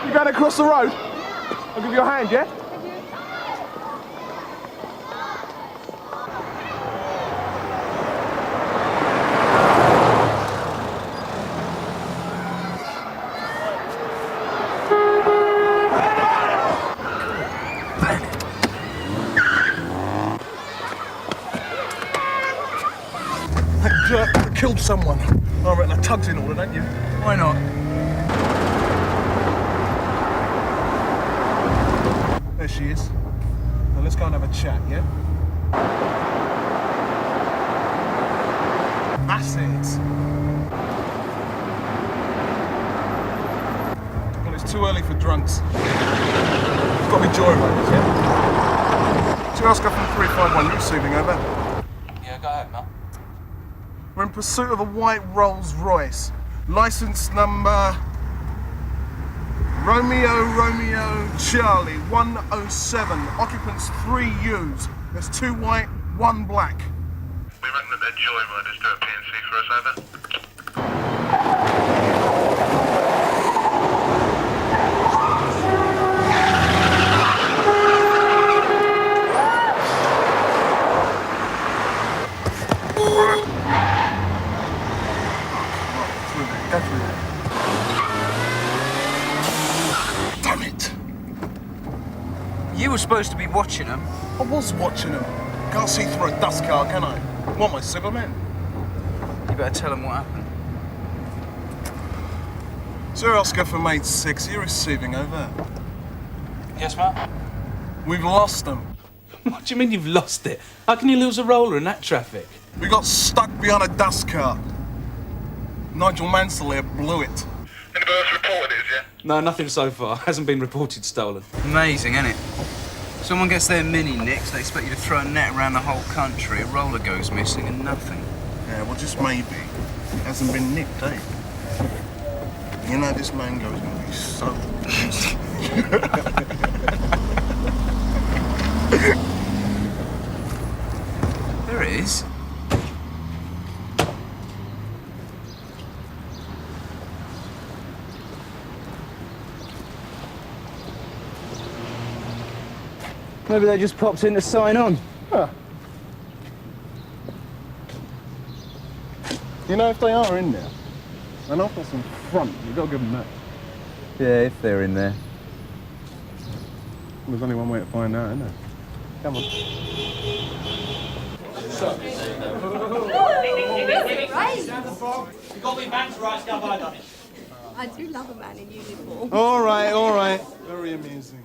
You going across the road? I'll give you a hand, yeah? Killed someone. I reckon a tug's in order, don't you? Why not? There she is. Now let's go and have a chat, yeah? That's it. Well, it's too early for drunks. It's got to be joyriders, yeah? Two Oscar from 351, you're receiving over. Yeah, go ahead, Matt. We're in pursuit of a white Rolls Royce. License number Romeo Charlie 107. Occupants 3 U's. There's 2 white, 1 black. We reckon that they're joyriders. Do a PNC for us, over. Go through there. Damn it! You were supposed to be watching them. I was watching them. Can't see through a dust car, can I? What, my Superman? You better tell them what happened. Sir Oscar from 86, you're receiving over. Yes, Matt? We've lost them. What do you mean you've lost it? How can you lose a roller in that traffic? We got stuck behind a dust car. Nigel Mansell here blew it. Anybody else reported it, yeah? No, nothing so far. Hasn't been reported stolen. Amazing, isn't it? Someone gets their mini nicked, they expect you to throw a net around the whole country, a roller goes missing and nothing. Yeah, well, just maybe. It hasn't been nicked, eh? You know, this mango's gonna be so juicy. There it is. Maybe they just popped in to sign on. Huh. You know, if they are in there, and I've got some front, you've got to give them that. Yeah, if they're in there. There's only one way to find out, isn't there? Come on. You got me back to right stuff, I done it. I do love a man in uniform. All right. Very amusing.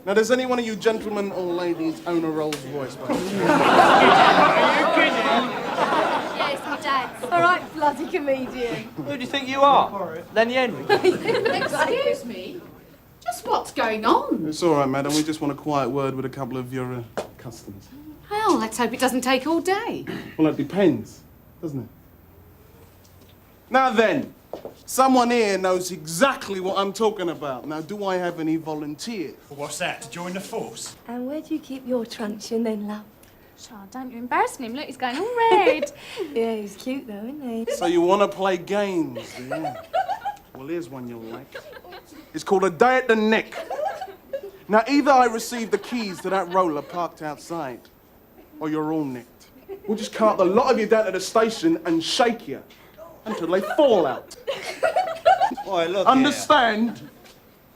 Now, does any one of you gentlemen or ladies own a Rolls Royce? Are you kidding? Yes, my dad's. All right, bloody comedian. Who do you think you are? Lenny Henry? Excuse me? Just what's going on? It's all right, madam. We just want a quiet word with a couple of your customers. Well, let's hope it doesn't take all day. Well, it depends, doesn't it? Now then, someone here knows exactly what I'm talking about. Now, do I have any volunteers? Well, what's that, to join the force? And where do you keep your truncheon then, love? Charles, don't you embarrass him. Look, he's going all red. Yeah, he's cute though, isn't he? So you want to play games, do you? Well, here's one you'll like. It's called a day at the neck. Now, either I receive the keys to that roller parked outside, or you're all nicked. We'll just cart the lot of you down to the station and shake you until they fall out. Oi, look Understand? Here.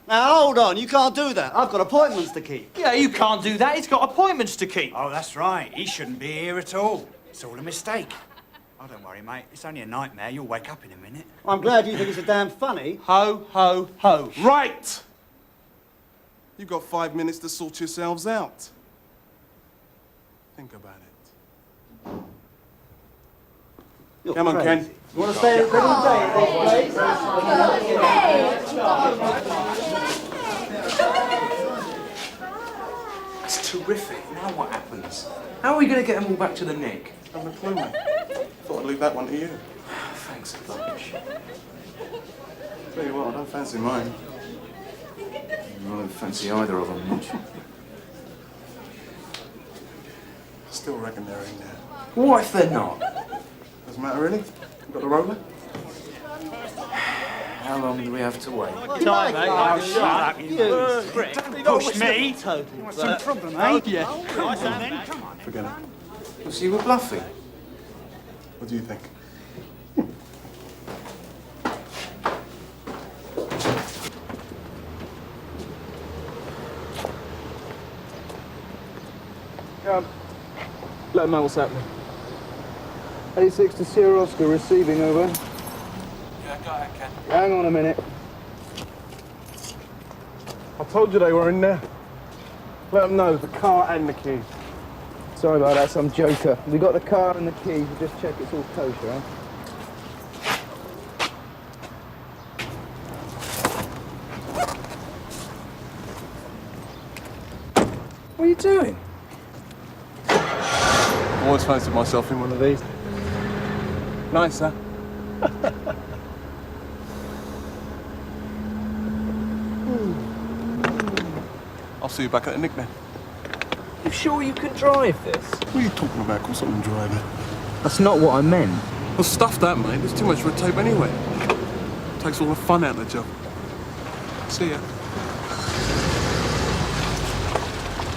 Now, hold on. You can't do that. I've got appointments to keep. Yeah, you can't do that. He's got appointments to keep. Oh, that's right. He shouldn't be here at all. It's all a mistake. Oh, don't worry, mate. It's only a nightmare. You'll wake up in a minute. I'm glad you think it's a damn funny. Ho, ho, ho. Right! You've got 5 minutes to sort yourselves out. Think about it. You're Come on, crazy. Ken. You want to stay at the day, That's terrific. Now what happens? How are we going to get them all back to the nick? I haven't a clue, mate. Thought I'd leave that one to you. Thanks a bunch. Tell you what, I don't fancy mine. I don't fancy either of them much. I still reckon they're in there. What if they're not? Doesn't matter, really? You got the roller? How long do we have to wait? Time, mate. Oh, shut up, you. Don't push me. What's the problem, eh? Yeah. Come on. Forget it. Well, so you were bluffing. What do you think? Let them know what's happening. 86 to Sierra Oscar, receiving over. Yeah, go ahead, Ken. Hang on a minute. I told you they were in there. Let them know the car and the keys. Sorry about that, some joker. We got the car and the keys, we just check it's all kosher, eh? What are you doing? I always fancied myself in one of these. Nice, huh? I'll see you back at the Nick then. You sure you can drive this? What are you talking about? Of course I can drive it. That's not what I meant. Well, stuff that, mate. There's too much red tape anyway. Takes all the fun out of the job. See ya.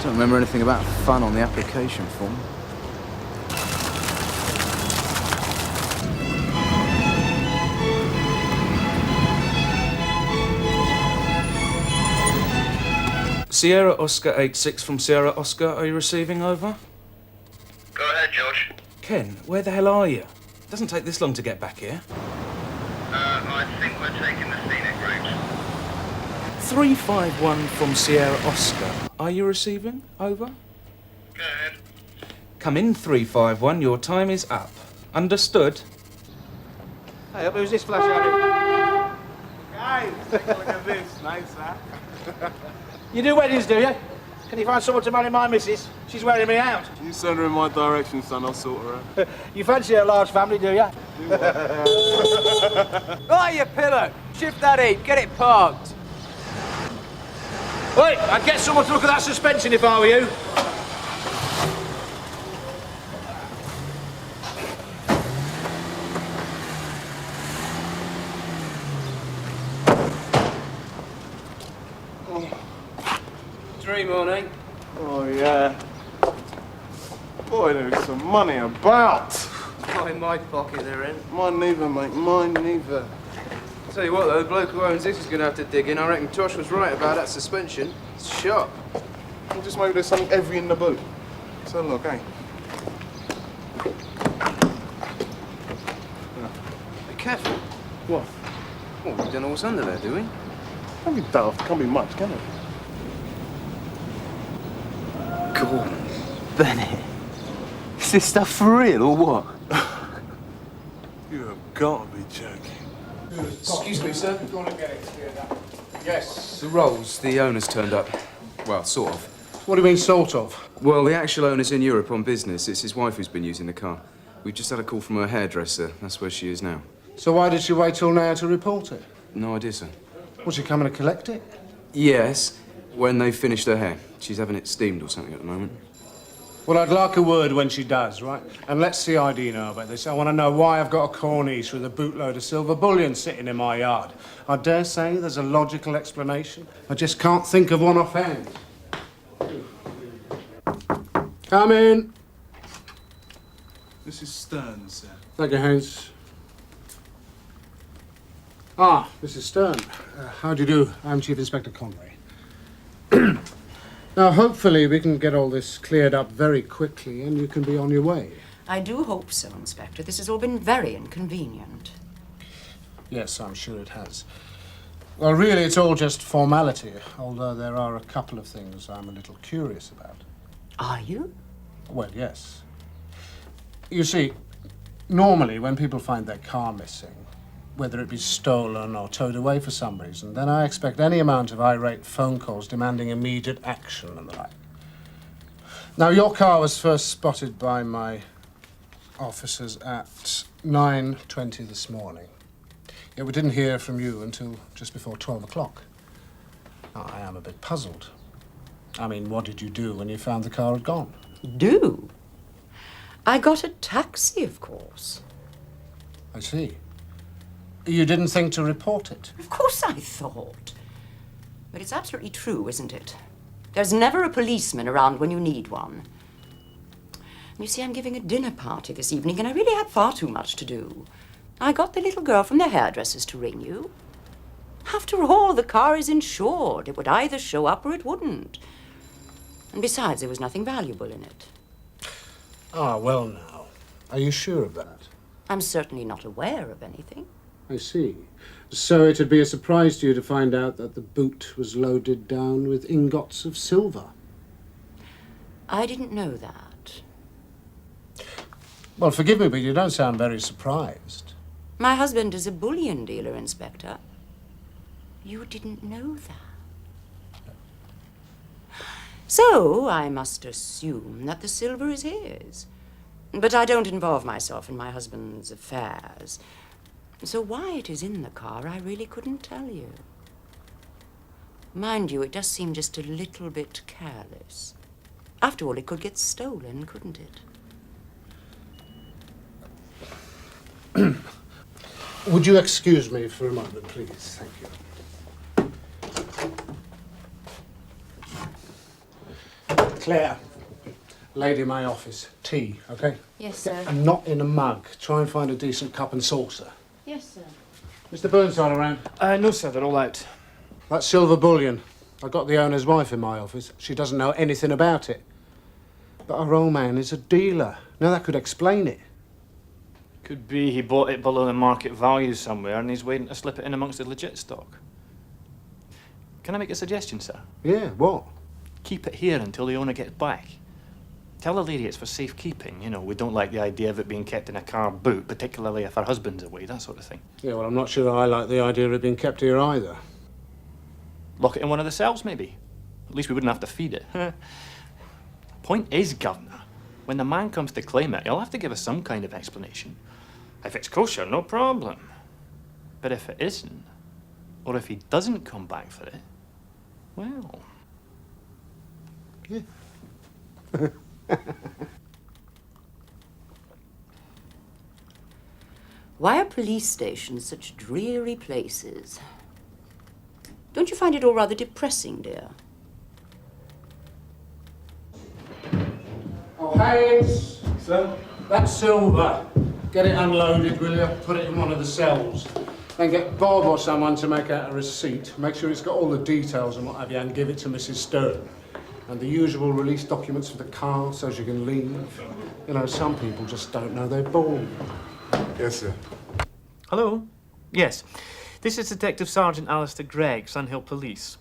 Don't remember anything about fun on the application form. Sierra Oscar 86 from Sierra Oscar, are you receiving over? Go ahead, George. Ken, where the hell are you? It doesn't take this long to get back here. I think we're taking the scenic route. 351 from Sierra Oscar, are you receiving over? Go ahead. Come in, 351, your time is up. Understood? Hey, who's this flash out Guys, take a look at this. Nice, huh? You do weddings, do you? Can you find someone to marry my missus? She's wearing me out. You send her in my direction, son. I'll sort her out. You fancy a large family, do you? Right, you pillow! Shift that heap, get it parked. Wait, I'd get someone to look at that suspension if I were you. Dream morning. Oh, yeah. Boy, there's some money about. Not in my pocket, they're in. Mine neither, mate. Mine neither. Tell you what, though, the bloke who owns this is going to have to dig in. I reckon Tosh was right about that suspension. It's sharp. Well, just maybe there's something heavy in the boot. So look, eh? Be careful. What? Well, we don't know what's under there, do we? Can't be daft. Can't be much, can it? Go on, Bennett. Is this stuff for real or what? You have got to be joking. Excuse me, sir. You want to get it cleared up? Yes. The Rolls, the owner's turned up. Well, sort of. What do you mean, sort of? Well, the actual owner's in Europe on business. It's his wife who's been using the car. We've just had a call from her hairdresser. That's where she is now. So why did she wait till now to report it? No idea, sir. Was she coming to collect it? Yes, when they finished her hair. She's having it steamed or something at the moment. Well, I'd like a word when she does, right? And let's the ID know about this. I want to know why I've got a corniche with a bootload of silver bullion sitting in my yard. I dare say there's a logical explanation. I just can't think of one offhand. Come in. This is Stern, sir. Thank you, Haynes. Ah, Mrs. Stern. How do you do? I'm Chief Inspector Conway. Now, hopefully, we can get all this cleared up very quickly and you can be on your way. I do hope so, Inspector. This has all been very inconvenient. Yes, I'm sure it has. Well, really, it's all just formality, although there are a couple of things I'm a little curious about. Are you? Well, yes. You see, normally when people find their car missing, whether it be stolen or towed away for some reason, then I expect any amount of irate phone calls demanding immediate action and the like. Now, your car was first spotted by my officers at 9:20 this morning. Yet we didn't hear from you until just before 12 o'clock. Now, I am a bit puzzled. I mean, what did you do when you found the car had gone? Do? I got a taxi, of course. I see. You didn't think to report it? Of course I thought. But it's absolutely true, isn't it? There's never a policeman around when you need one. You see, I'm giving a dinner party this evening, and I really had far too much to do. I got the little girl from the hairdresser's to ring you. After all, the car is insured. It would either show up or it wouldn't. And besides, there was nothing valuable in it. Ah, well now. Are you sure of that? I'm certainly not aware of anything. I see. So it'd be a surprise to you to find out that the boot was loaded down with ingots of silver. I didn't know that. Well, forgive me, but you don't sound very surprised. My husband is a bullion dealer, Inspector. You didn't know that. So, I must assume that the silver is his. But I don't involve myself in my husband's affairs. So why it is in the car, I really couldn't tell you. Mind you, it does seem just a little bit careless. After all, it could get stolen, couldn't it? Would you excuse me for a moment, please? Thank you. Claire, lady in my office. Tea, okay? Yes, sir. And not in a mug. Try and find a decent cup and saucer. Yes, sir. Mr. Burnside around? No, sir, they're all out. That silver bullion. I got the owner's wife in my office. She doesn't know anything about it. But our old man is a dealer. Now that could explain it. Could be he bought it below the market value somewhere and he's waiting to slip it in amongst the legit stock. Can I make a suggestion, sir? Yeah, what? Keep it here until the owner gets back. Tell the lady it's for safekeeping. You know, we don't like the idea of it being kept in a car boot, particularly if her husband's away, that sort of thing. Yeah, well, I'm not sure I like the idea of it being kept here either. Lock it in one of the cells, maybe. At least we wouldn't have to feed it. Point is, Governor, when the man comes to claim it, he'll have to give us some kind of explanation. If it's kosher, no problem. But if it isn't, or if he doesn't come back for it, well... Yeah. Why are police stations such dreary places? Don't you find it all rather depressing, dear? Oh, Haynes! Sir? That's silver. Get it unloaded, will you? Put it in one of the cells. Then get Bob or someone to make out a receipt. Make sure it's got all the details and what have you, and give it to Mrs. Stewart. And the usual release documents for the car so she can leave. You know, some people just don't know they're born. Yes, sir. Hello? Yes. This is Detective Sergeant Alistair Gregg, Sunhill Police.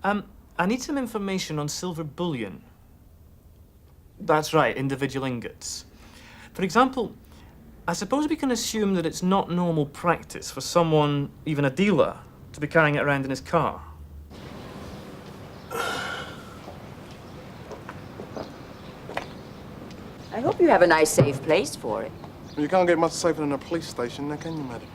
I need some information on silver bullion. That's right, individual ingots. For example, I suppose we can assume that it's not normal practice for someone, even a dealer, to be carrying it around in his car. I hope you have a nice, safe place for it. Well, you can't get much safer than a police station, now can you, madam?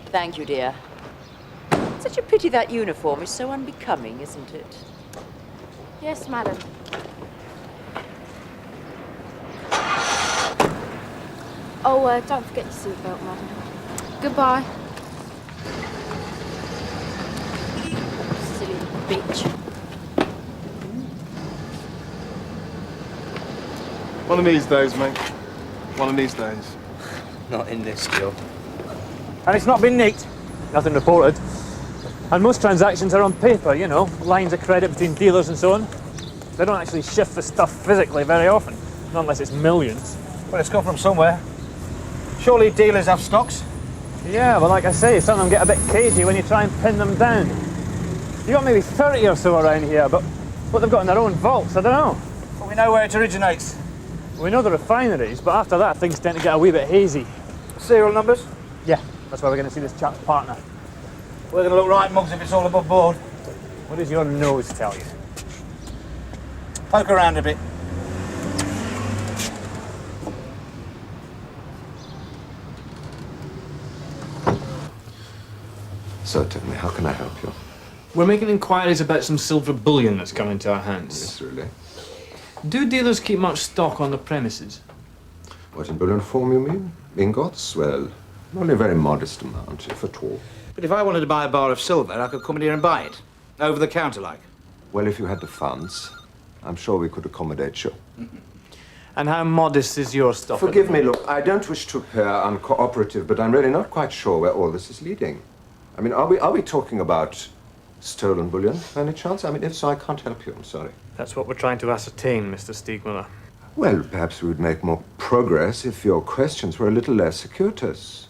Thank you, dear. Such a pity that uniform is so unbecoming, isn't it? Yes, madam. Oh, don't forget your seatbelt, madam. Goodbye. Silly bitch. One of these days, mate. One of these days. Not in this job. And it's not been nicked. Nothing reported. And most transactions are on paper, you know, lines of credit between dealers and so on. They don't actually shift the stuff physically very often, not unless it's millions. Well, it's come from somewhere. Surely dealers have stocks? Yeah, but like I say, some of them get a bit cagey when you try and pin them down. You got maybe 30 or so around here, but what they've got in their own vaults, I don't know. Well, we know where it originates. We know the refineries, but after that, things tend to get a wee bit hazy. Serial numbers? Yeah, that's why we're going to see this chap's partner. We're going to look right mugs if it's all above board. What does your nose tell you? Poke around a bit. So tell me, how can I help you? We're making inquiries about some silver bullion that's come into our hands. Yes, really. Do dealers keep much stock on the premises? What, in bullion form, you mean? Ingots? Well, only a very modest amount, if at all. But if I wanted to buy a bar of silver, I could come in here and buy it. Over the counter, like. Well, if you had the funds, I'm sure we could accommodate you. And how modest is your stock? Forgive me, look, I don't wish to appear uncooperative, but I'm really not quite sure where all this is leading. I mean, are we talking about stolen bullion, by any chance? I mean, if so, I can't help you, I'm sorry. That's what we're trying to ascertain, Mr. Stiegmuller. Well, perhaps we would make more progress if your questions were a little less circuitous.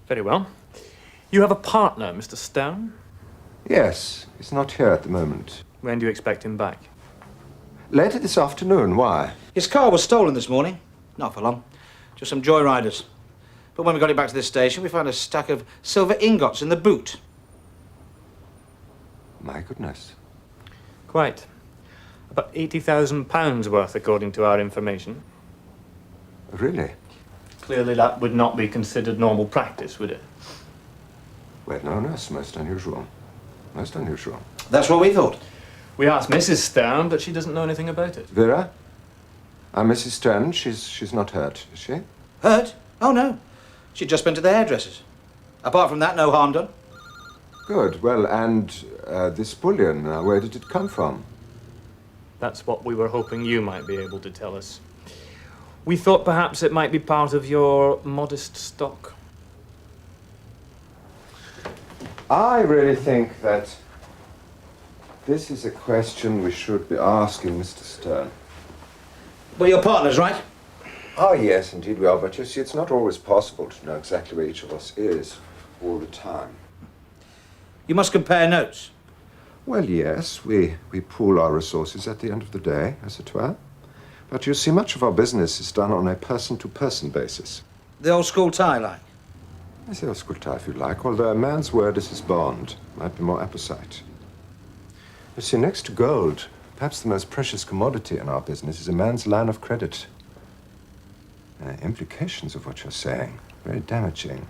Very well. You have a partner, Mr. Stone? Yes, he's not here at the moment. When do you expect him back? Later this afternoon. Why? His car was stolen this morning. Not for long. Just some joyriders. But when we got it back to this station, we found a stack of silver ingots in the boot. My goodness. Quite. About £80,000 worth, according to our information. Really? Clearly that would not be considered normal practice, would it? Well, no, it's most unusual. Most unusual. That's what we thought. We asked Mrs. Stone, but she doesn't know anything about it. Vera? I'm Mrs. Stone. She's not hurt, is she? Hurt? Oh, no. She'd just been to the hairdresser's. Apart from that, no harm done. Good. Well, and this bullion, where did it come from? That's what we were hoping you might be able to tell us. We thought perhaps it might be part of your modest stock. I really think that this is a question we should be asking Mr. Stone. Well, your partner's right. Oh, yes, indeed we are. But you see, it's not always possible to know exactly where each of us is all the time. You must compare notes. Well, yes, we pool our resources at the end of the day, as it were. But you see, much of our business is done on a person-to-person basis. The old school tie, like? I say old school tie, if you like, although a man's word is his bond. Might be more apposite. You see, next to gold, perhaps the most precious commodity in our business is a man's line of credit. Implications of what you're saying, very damaging.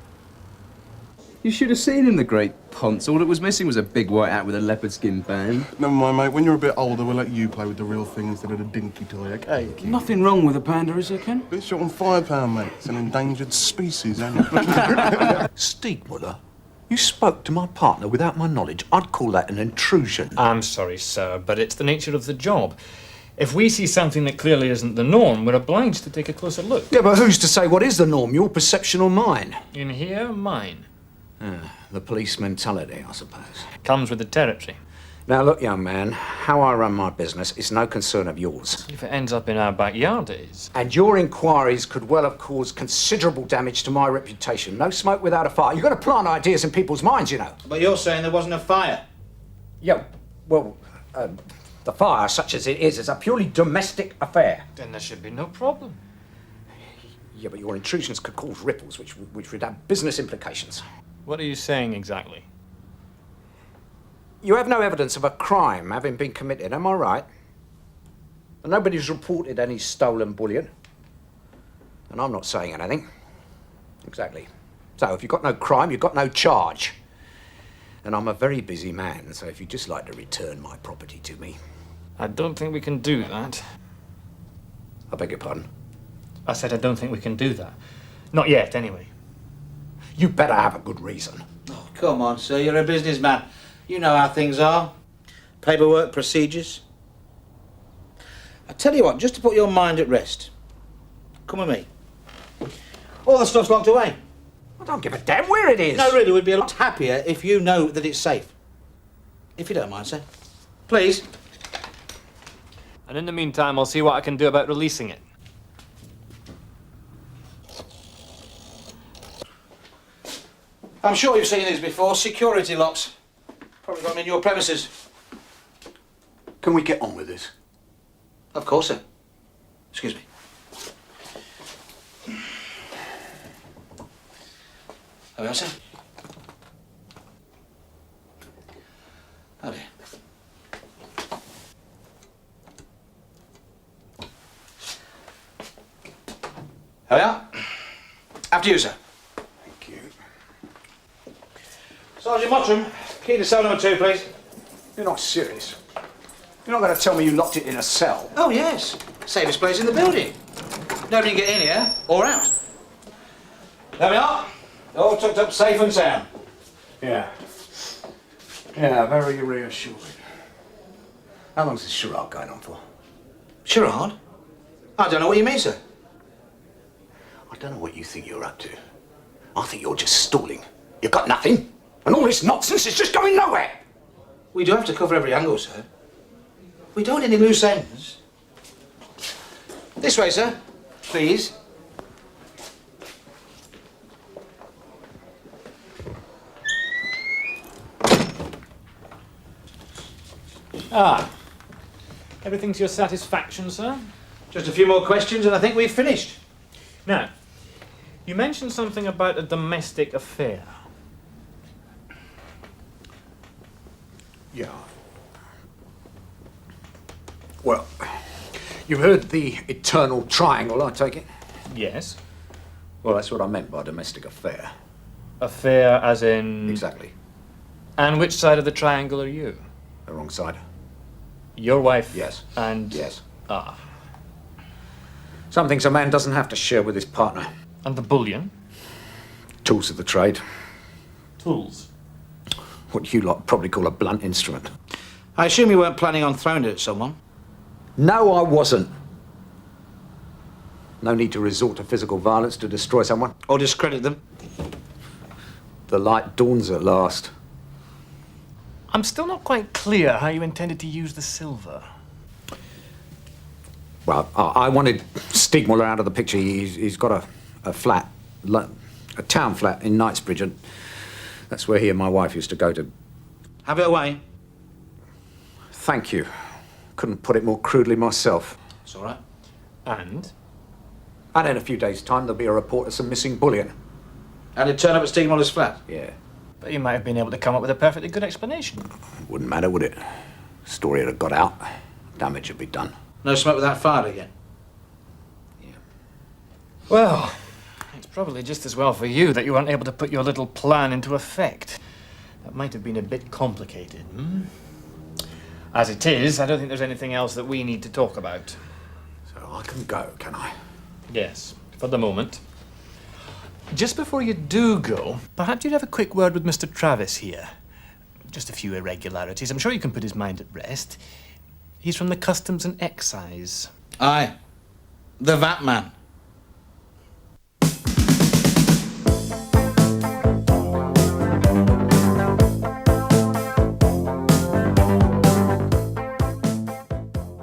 You should have seen him, the great ponce. All that was missing was a big white hat with a leopard skin band. Never mind, mate. When you're a bit older, we'll let you play with the real thing instead of the dinky toy, okay? Nothing wrong with a panda, is there, Ken? Been shot on £5, mate. It's an endangered species, ain't it? Stiegmuller, you spoke to my partner without my knowledge. I'd call that an intrusion. I'm sorry, sir, but it's the nature of the job. If we see something that clearly isn't the norm, we're obliged to take a closer look. Yeah, but who's to say what is the norm? Your perception or mine? In here, mine. The police mentality, I suppose. Comes with the territory. Now, look, young man, how I run my business is no concern of yours. If it ends up in our backyard, it is. And your inquiries could well have caused considerable damage to my reputation. No smoke without a fire. You've got to plant ideas in people's minds, you know. But you're saying there wasn't a fire? Yeah, well, the fire, such as it is a purely domestic affair. Then there should be no problem. Yeah, but your intrusions could cause ripples, which would have business implications. What are you saying exactly? You have no evidence of a crime having been committed, am I right? And nobody's reported any stolen bullion. And I'm not saying anything. Exactly. So if you've got no crime, you've got no charge. And I'm a very busy man, so if you'd just like to return my property to me. I don't think we can do that. I beg your pardon? I said I don't think we can do that. Not yet, anyway. You better have a good reason. Oh, come on, sir. You're a businessman. You know how things are. Paperwork, procedures. I tell you what, just to put your mind at rest, come with me. All the stuff's locked away. I don't give a damn where it is. No, really, we'd be a lot happier if you know that it's safe. If you don't mind, sir. Please. And in the meantime, I'll see what I can do about releasing it. I'm sure you've seen these before. Security locks. Probably got them in your premises. Can we get on with this? Of course, sir. Excuse me. There we are, sir. Oh dear. There we are. After you, sir. Thank you. Sergeant Mottram, key to cell number 2, please. You're not serious. You're not going to tell me you locked it in a cell? Oh, yes. Safest place in the building. Nobody can get in here or out. There we are. All tucked up safe and sound. Yeah. Yeah, very reassuring. How long's this charade going on for? Charade? I don't know what you mean, sir. I don't know what you think you're up to. I think you're just stalling. You've got nothing. And all this nonsense is just going nowhere. We do have to cover every angle, sir. We don't want any loose ends. This way, sir. Please. Ah. Everything to your satisfaction, sir? Just a few more questions and I think we've finished. Now, you mentioned something about a domestic affair. Yeah. Well, you've heard the eternal triangle, I take it? Yes. Well, that's what I meant by domestic affair. Affair as in... Exactly. And which side of the triangle are you? The wrong side. Your wife? Yes. And... Yes. Ah. Some things a man doesn't have to share with his partner. And the bullion? Tools of the trade. Tools? What you lot probably call a blunt instrument. I assume you weren't planning on throwing it at someone? No, I wasn't. No need to resort to physical violence to destroy someone. Or discredit them? The light dawns at last. I'm still not quite clear how you intended to use the silver. Well, I wanted Stigmuller out of the picture. He's got a flat, a town flat in Knightsbridge, and that's where he and my wife used to go to. Have it away. Thank you. Couldn't put it more crudely myself. It's all right. And? And in a few days' time, there'll be a report of some missing bullion. And it turned up at Stigmuller's flat? Yeah. But you might have been able to come up with a perfectly good explanation. Wouldn't matter, would it? Story would have got out. Damage would be done. No smoke without fire again? Yeah. Well, it's probably just as well for you that you weren't able to put your little plan into effect. That might have been a bit complicated, hmm? As it is, I don't think there's anything else that we need to talk about. So I can go, can I? Yes, for the moment. Just before you do go, perhaps you'd have a quick word with Mr. Travis here. Just a few irregularities. I'm sure you can put his mind at rest. He's from the Customs and Excise. Aye. The VAT man.